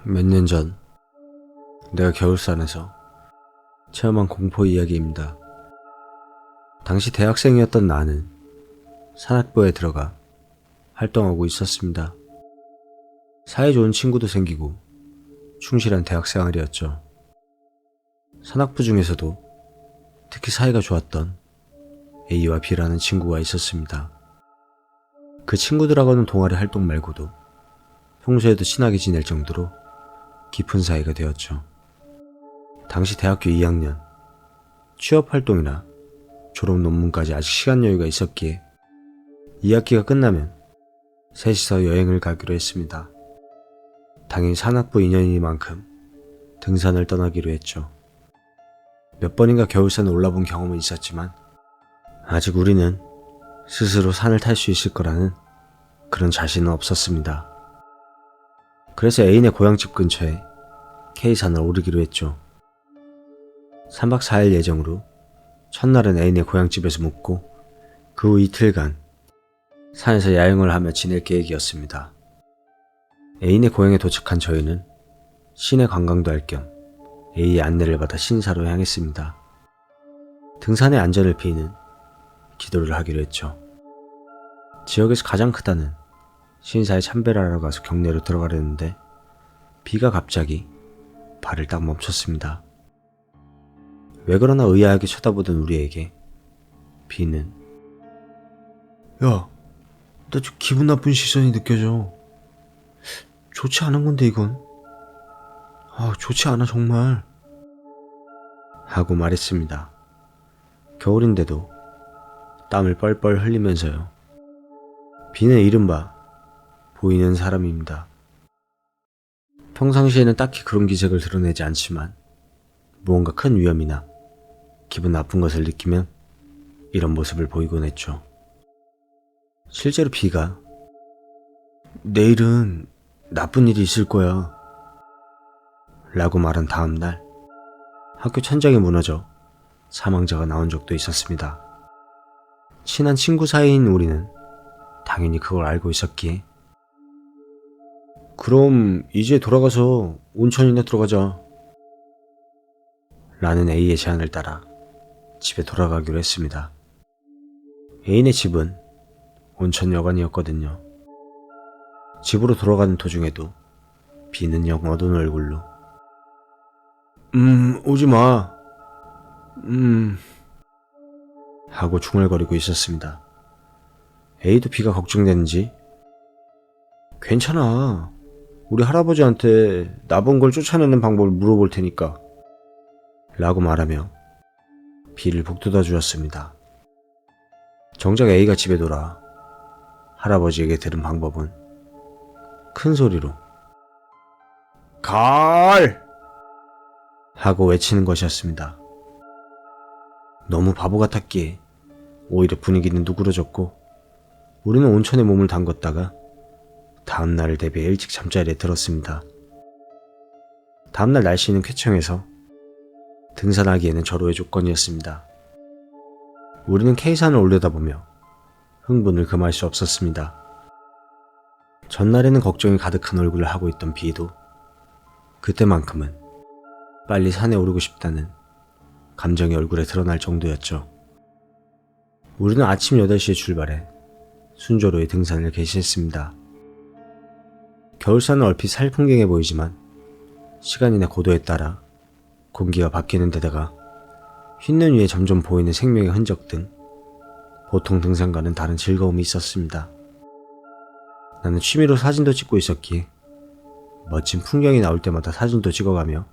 몇 년 전 내가 겨울산에서 체험한 공포 이야기입니다. 당시 대학생이었던 나는 산악부에 들어가 활동하고 있었습니다. 사이 좋은 친구도 생기고 충실한 대학생활이었죠. 산악부 중에서도 특히 사이가 좋았던 A와 B라는 친구가 있었습니다. 그 친구들하고는 동아리 활동 말고도 평소에도 친하게 지낼 정도로 깊은 사이가 되었죠. 당시 대학교 2학년, 취업활동이나 졸업 논문까지 아직 시간 여유가 있었기에 2학기가 끝나면 셋이서 여행을 가기로 했습니다. 당연히 산악부 인연이니만큼 등산을 떠나기로 했죠. 몇 번인가 겨울산을 올라본 경험은 있었지만 아직 우리는 스스로 산을 탈 수 있을 거라는 그런 자신은 없었습니다. 그래서 애인의 고향집 근처에 K산을 오르기로 했죠. 3박 4일 예정으로 첫날은 애인의 고향집에서 묵고 그 후 이틀간 산에서 야영을 하며 지낼 계획이었습니다. 애인의 고향에 도착한 저희는 시내 관광도 할 겸 A의 안내를 받아 신사로 향했습니다. 등산의 안전을 비는 기도를 하기로 했죠. 지역에서 가장 크다는 신사에 참배를 하러 가서 경내로 들어가려는데 비가 갑자기 발을 딱 멈췄습니다. 왜 그러나 의아하게 쳐다보던 우리에게 비는 야, 나 좀 기분 나쁜 시선이 느껴져. 좋지 않은 건데 이건. 좋지 않아 정말. 하고 말했습니다. 겨울인데도 땀을 뻘뻘 흘리면서요. 비는 이른바 보이는 사람입니다. 평상시에는 딱히 그런 기색을 드러내지 않지만 무언가 큰 위험이나 기분 나쁜 것을 느끼면 이런 모습을 보이곤 했죠. 실제로 비가 내일은 나쁜 일이 있을 거야 라고 말한 다음날 학교 천장이 무너져 사망자가 나온 적도 있었습니다. 친한 친구 사이인 우리는 당연히 그걸 알고 있었기에 그럼 이제 돌아가서 온천이나 들어가자 라는 A의 제안을 따라 집에 돌아가기로 했습니다. 애인의 집은 온천여관이었거든요. 집으로 돌아가는 도중에도 비는 영 어두운 얼굴로 오지마 하고 중얼거리고 있었습니다. A도 비가 걱정되는지 괜찮아, 우리 할아버지한테 나본 걸 쫓아내는 방법을 물어볼 테니까 라고 말하며 비를 북돋아 주었습니다. 정작 A가 집에 돌아 할아버지에게 들은 방법은 큰 소리로 갈! 하고 외치는 것이었습니다. 너무 바보 같았기에 오히려 분위기는 누그러졌고 우리는 온천에 몸을 담궜다가 다음날을 대비해 일찍 잠자리에 들었습니다. 다음날 날씨는 쾌청해서 등산하기에는 절호의 조건이었습니다. 우리는 K산을 올려다보며 흥분을 금할 수 없었습니다. 전날에는 걱정이 가득한 얼굴을 하고 있던 B도 그때만큼은 빨리 산에 오르고 싶다는 감정이 얼굴에 드러날 정도였죠. 우리는 아침 8시에 출발해 순조로이 등산을 개시했습니다. 겨울산은 얼핏 살풍경해 보이지만 시간이나 고도에 따라 공기가 바뀌는 데다가 흰눈 위에 점점 보이는 생명의 흔적 등 보통 등산과는 다른 즐거움이 있었습니다. 나는 취미로 사진도 찍고 있었기에 멋진 풍경이 나올 때마다 사진도 찍어가며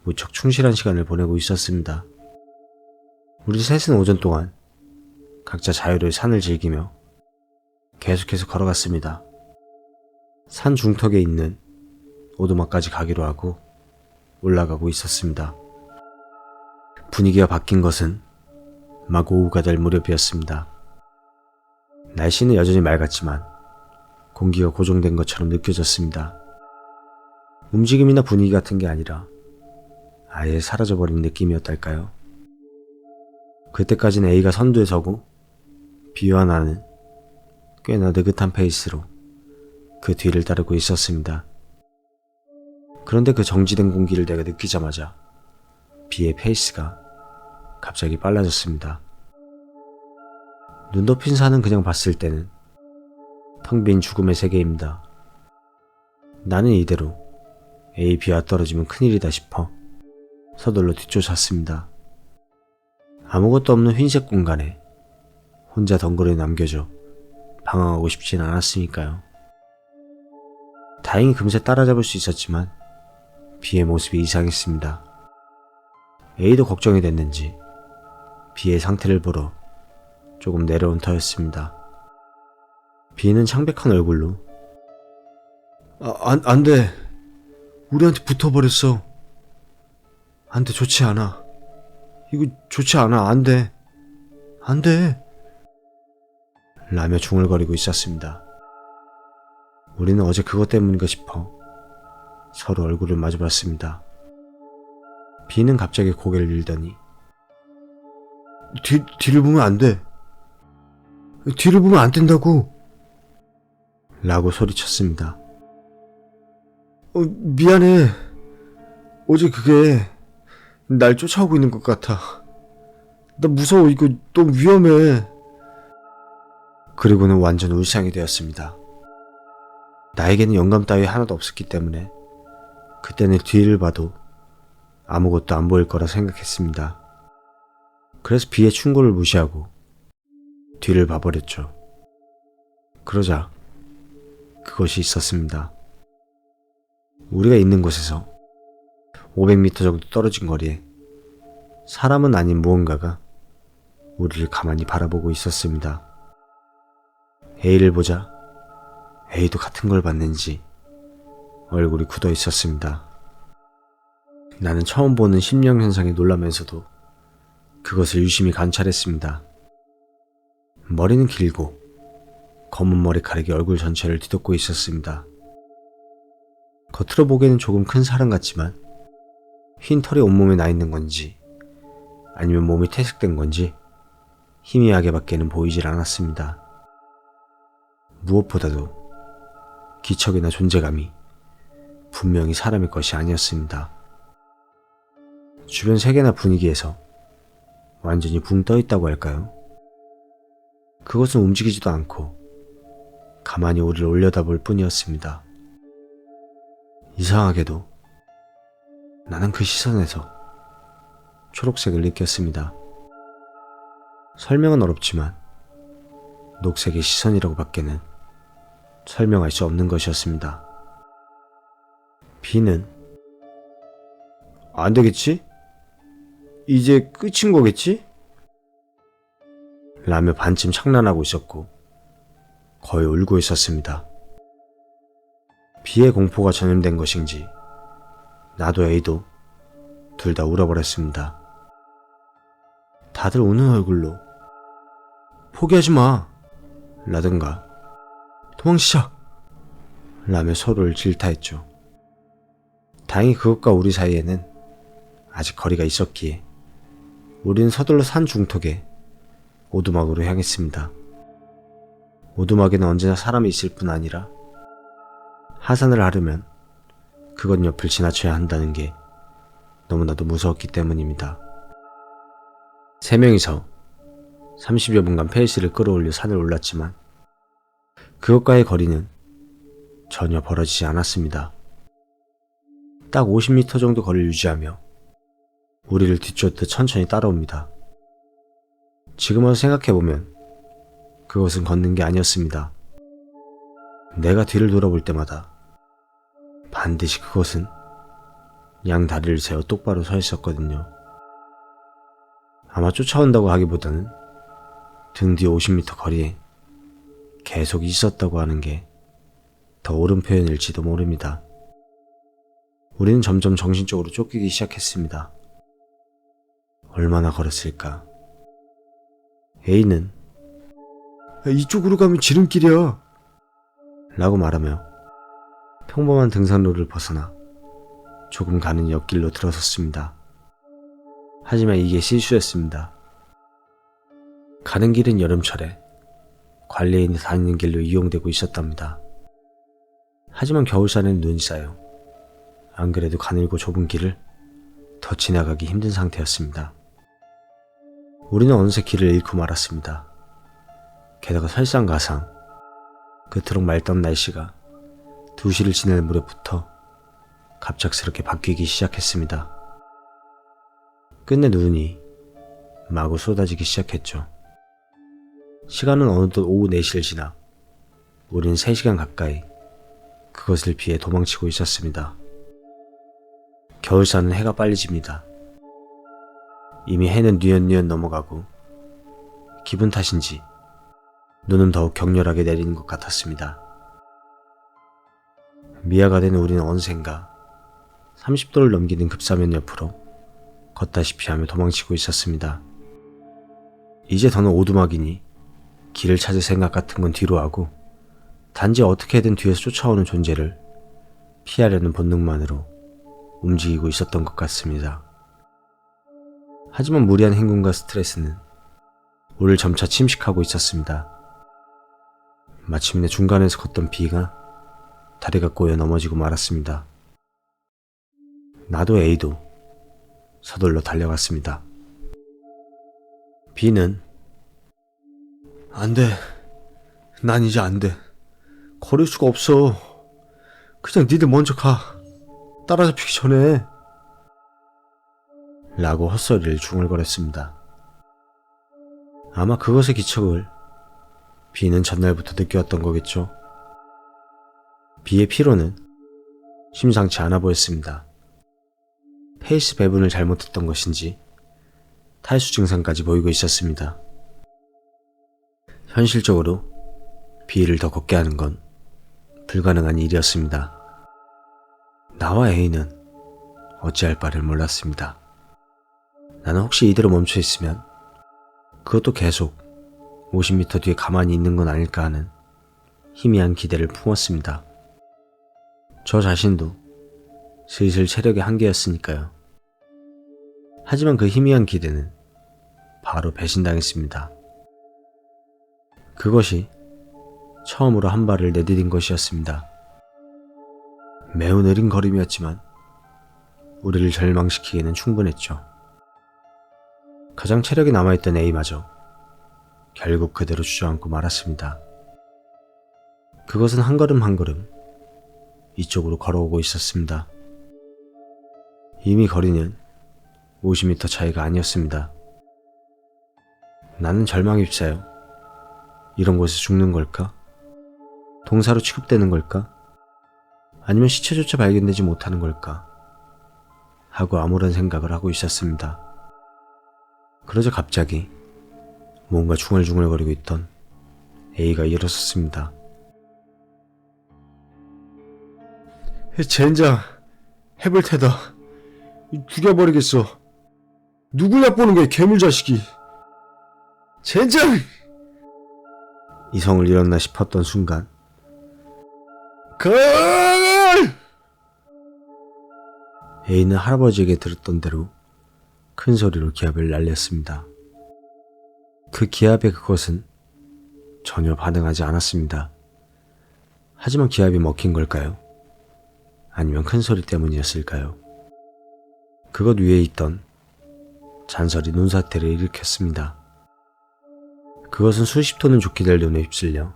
무척 충실한 시간을 보내고 있었습니다. 우리 셋은 오전 동안 각자 자유로이 산을 즐기며 계속해서 걸어갔습니다. 산 중턱에 있는 오두막까지 가기로 하고 올라가고 있었습니다. 분위기가 바뀐 것은 막 오후가 될 무렵이었습니다. 날씨는 여전히 맑았지만 공기가 고정된 것처럼 느껴졌습니다. 움직임이나 분위기 같은 게 아니라 아예 사라져버린 느낌이었달까요? 그때까지는 A가 선두에 서고 B와 나는 꽤나 느긋한 페이스로 그 뒤를 따르고 있었습니다. 그런데 그 정지된 공기를 내가 느끼자마자 비의 페이스가 갑자기 빨라졌습니다. 눈 덮인 산은 그냥 봤을 때는 텅 빈 죽음의 세계입니다. 나는 이대로 A, B와 떨어지면 큰일이다 싶어 서둘러 뒤쫓았습니다. 아무것도 없는 흰색 공간에 혼자 덩그러니 남겨져 방황하고 싶진 않았으니까요. 다행히 금세 따라잡을 수 있었지만 B의 모습이 이상했습니다. A도 걱정이 됐는지 B의 상태를 보러 조금 내려온 터였습니다. B는 창백한 얼굴로 안 돼. 우리한테 붙어버렸어. 안 돼. 좋지 않아. 이거 좋지 않아. 안 돼. 안 돼. 라며 중얼거리고 있었습니다. 우리는 어제 그것 때문인가 싶어 서로 얼굴을 마주봤습니다. B는 갑자기 고개를 밀더니 뒤를 보면 안 돼. 뒤를 보면 안 된다고. 라고 소리쳤습니다. 미안해. 어제 그게 날 쫓아오고 있는 것 같아. 나 무서워. 이거 너무 위험해. 그리고는 완전 울상이 되었습니다. 나에게는 영감 따위 하나도 없었기 때문에 그때는 뒤를 봐도 아무것도 안 보일 거라 생각했습니다. 그래서 B의 충고를 무시하고 뒤를 봐버렸죠. 그러자 그것이 있었습니다. 우리가 있는 곳에서 500m 정도 떨어진 거리에 사람은 아닌 무언가가 우리를 가만히 바라보고 있었습니다. A를 보자 A도 같은 걸 봤는지 얼굴이 굳어 있었습니다. 나는 처음 보는 심령현상에 놀라면서도 그것을 유심히 관찰했습니다. 머리는 길고 검은 머리카락이 얼굴 전체를 뒤덮고 있었습니다. 겉으로 보기에는 조금 큰 사람 같지만 흰 털이 온몸에 나 있는 건지 아니면 몸이 퇴색된 건지 희미하게밖에는 보이질 않았습니다. 무엇보다도 기척이나 존재감이 분명히 사람의 것이 아니었습니다. 주변 세계나 분위기에서 완전히 붕 떠있다고 할까요? 그것은 움직이지도 않고 가만히 우리를 올려다볼 뿐이었습니다. 이상하게도 나는 그 시선에서 초록색을 느꼈습니다. 설명은 어렵지만 녹색의 시선이라고 밖에는 설명할 수 없는 것이었습니다. B는 안 되겠지? 이제 끝인 거겠지? 라며 반쯤 장난하고 있었고 거의 울고 있었습니다. B의 공포가 전염된 것인지 나도 A도 둘 다 울어버렸습니다. 다들 우는 얼굴로 포기하지 마 라든가 도망치자 라며 서로를 질타했죠. 다행히 그것과 우리 사이에는 아직 거리가 있었기에 우리는 서둘러 산 중턱에 오두막으로 향했습니다. 오두막에는 언제나 사람이 있을 뿐 아니라 하산을 하려면 그것 옆을 지나쳐야 한다는 게 너무나도 무서웠기 때문입니다. 세 명이서 30여 분간 페이스를 끌어올려 산을 올랐지만 그것과의 거리는 전혀 벌어지지 않았습니다. 딱 50m 정도 거리를 유지하며 우리를 뒤쫓듯 천천히 따라옵니다. 지금 와서 생각해보면 그것은 걷는 게 아니었습니다. 내가 뒤를 돌아볼 때마다 반드시 그것은 양 다리를 세워 똑바로 서 있었거든요. 아마 쫓아온다고 하기보다는 등 뒤 50m 거리에 계속 있었다고 하는 게 더 옳은 표현일지도 모릅니다. 우리는 점점 정신적으로 쫓기기 시작했습니다. 얼마나 걸었을까? A는 이쪽으로 가면 지름길이야 라고 말하며 평범한 등산로를 벗어나 조금 가는 옆길로 들어섰습니다. 하지만 이게 실수였습니다. 가는 길은 여름철에 관리인이 다니는 길로 이용되고 있었답니다. 하지만 겨울산에는 눈이 쌓여 안 그래도 가늘고 좁은 길을 더 지나가기 힘든 상태였습니다. 우리는 어느새 길을 잃고 말았습니다. 게다가 설상가상 그토록 맑던 날씨가 2시를 지날 무렵부터 갑작스럽게 바뀌기 시작했습니다. 끝내 눈이 마구 쏟아지기 시작했죠. 시간은 어느덧 오후 4시를 지나 우리는 3시간 가까이 그것을 피해 도망치고 있었습니다. 겨울사는 해가 빨리 집니다. 이미 해는 뉘엿뉘엿 넘어가고 기분 탓인지 눈은 더욱 격렬하게 내리는 것 같았습니다. 미아가 된 우리는 어느샌가 30도를 넘기는 급사면 옆으로 걷다시피 하며 도망치고 있었습니다. 이제 더는 오두막이니 길을 찾을 생각 같은 건 뒤로 하고 단지 어떻게든 뒤에서 쫓아오는 존재를 피하려는 본능만으로 움직이고 있었던 것 같습니다. 하지만 무리한 행군과 스트레스는 우리를 점차 침식하고 있었습니다. 마침내 중간에서 걷던 비가 다리가 꼬여 넘어지고 말았습니다. 나도 A도 서둘러 달려갔습니다. B는 안 돼. 난 이제 안 돼. 걸을 수가 없어. 그냥 니들 먼저 가. 따라잡히기 전에. 라고 헛소리를 중얼거렸습니다. 아마 그것의 기척을 B는 전날부터 느껴왔던 거겠죠. B의 피로는 심상치 않아 보였습니다. 페이스 배분을 잘못했던 것인지 탈수 증상까지 보이고 있었습니다. 현실적으로 B를 더 걷게 하는 건 불가능한 일이었습니다. 나와 A는 어찌할 바를 몰랐습니다. 나는 혹시 이대로 멈춰 있으면 그것도 계속 50m 뒤에 가만히 있는 건 아닐까 하는 희미한 기대를 품었습니다. 저 자신도 슬슬 체력의 한계였으니까요. 하지만 그 희미한 기대는 바로 배신당했습니다. 그것이 처음으로 한 발을 내디딘 것이었습니다. 매우 느린 걸음이었지만 우리를 절망시키기에는 충분했죠. 가장 체력이 남아있던 A마저 결국 그대로 주저앉고 말았습니다. 그것은 한 걸음 한 걸음 이쪽으로 걸어오고 있었습니다. 이미 거리는 50m 차이가 아니었습니다. 나는 절망에 휩싸여 이런 곳에서 죽는 걸까? 동사로 취급되는 걸까? 아니면 시체조차 발견되지 못하는 걸까? 하고 아무런 생각을 하고 있었습니다. 그러자 갑자기 뭔가 중얼중얼거리고 있던 A가 일어섰습니다. 젠장, 해볼 테다. 죽여버리겠어. 누굴 보는 거야, 괴물자식이. 젠장! 이성을 잃었나 싶었던 순간 A는 할아버지에게 들었던 대로 큰 소리로 기합을 날렸습니다. 그 기합에 그것은 전혀 반응하지 않았습니다. 하지만 기합이 먹힌 걸까요? 아니면 큰 소리 때문이었을까요? 그것 위에 있던 잔설이 눈사태를 일으켰습니다. 그것은 수십 톤은 좋게 될 눈에 휩쓸려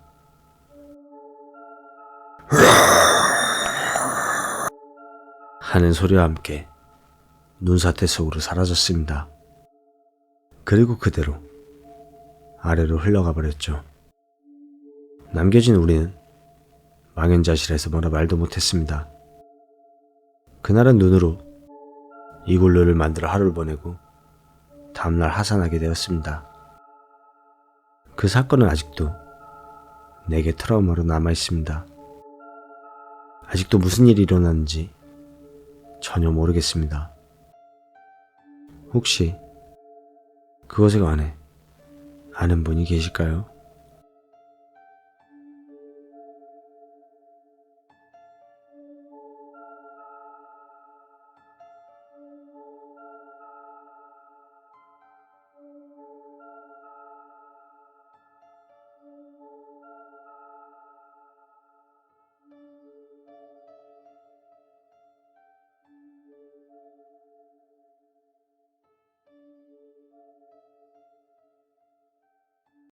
하는 소리와 함께 눈사태 속으로 사라졌습니다. 그리고 그대로 아래로 흘러가 버렸죠. 남겨진 우리는 망연자실해서 뭐라 말도 못했습니다. 그날은 눈으로 이글루를 만들어 하루를 보내고 다음날 하산하게 되었습니다. 그 사건은 아직도 내게 트라우마로 남아있습니다. 아직도 무슨 일이 일어났는지 전혀 모르겠습니다. 혹시 그것에 관해 아는 분이 계실까요?